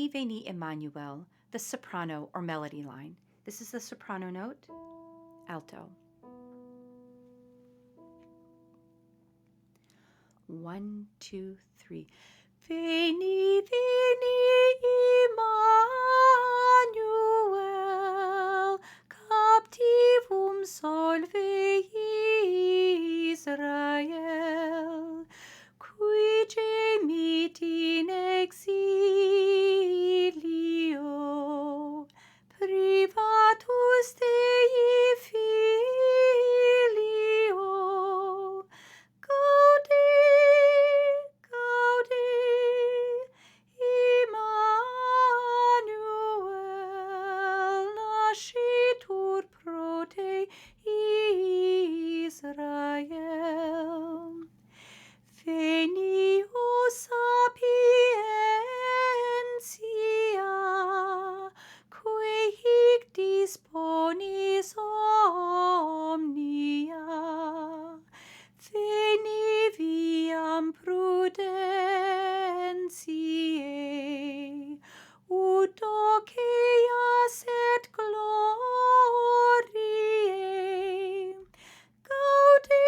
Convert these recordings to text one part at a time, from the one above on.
Veni, Emmanuel, the soprano or melody line. This is the soprano note, alto. 1, 2, 3. Veni, veni, Emmanuel, captivum solve Israel, qui gemit in exilio, privatus Dei filio. Gaude, gaude, Emmanuel, nascitur pro te Israel. Veni, o sapientia, que hic disponis omnia. Veni viam prudentiae, ut doceas et gloriae. Gaude,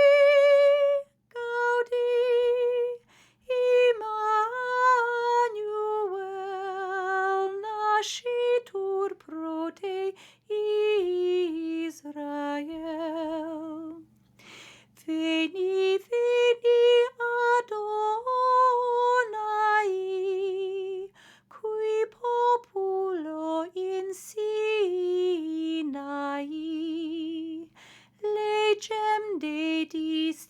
gaude, Emmanuel, nascitur pro te Israel. Veni, veni, Adonai, qui populo in Sinai, legem dedis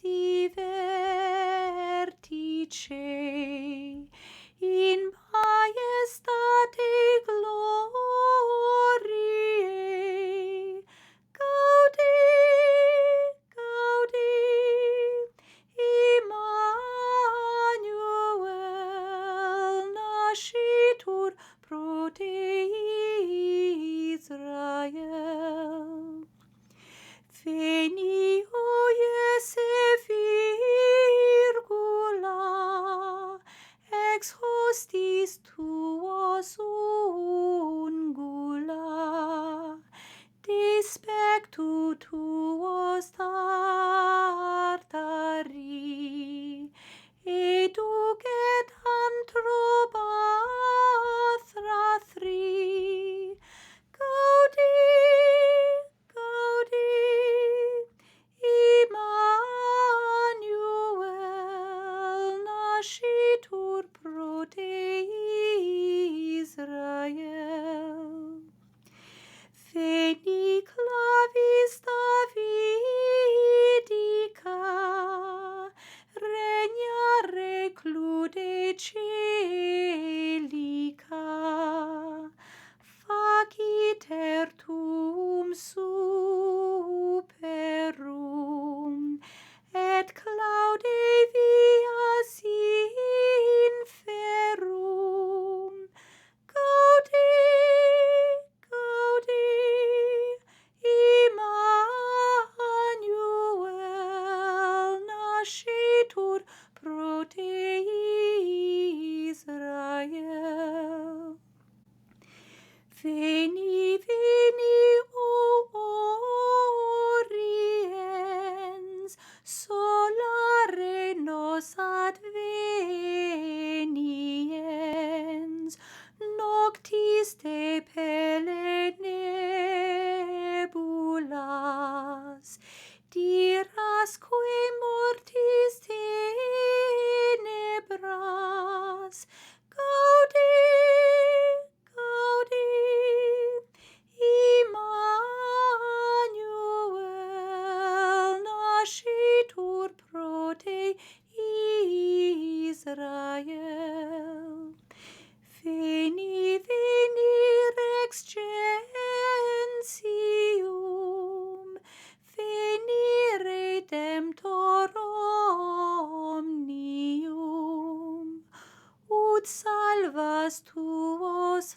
vertice, in majestate gloriae. Gaude, gaude, Emmanuel, nascitur pro te Israel. Veni, o Iese virgula, ex hostis tuos ungula, de spectu tuos tartari, educet antro bathrathri. Gaude, gaude, Emmanuel, nascitur pro te Israel. Veni, clavis Davidica, regna reclude celica, faciter tuum superum, et claude vias inferum. Gaude, gaude, Emmanuel, nascitur pro te Israel. Veni, veni, o oriens, solare nos adveniens, noctis de pelle nebulas, dirasque mortis tenebras. Gaude, gaude, Emmanuel, nascitur pro te Israel. Veni, veni, rex gentium, veni, Redemptor omnium, ut salvas tuos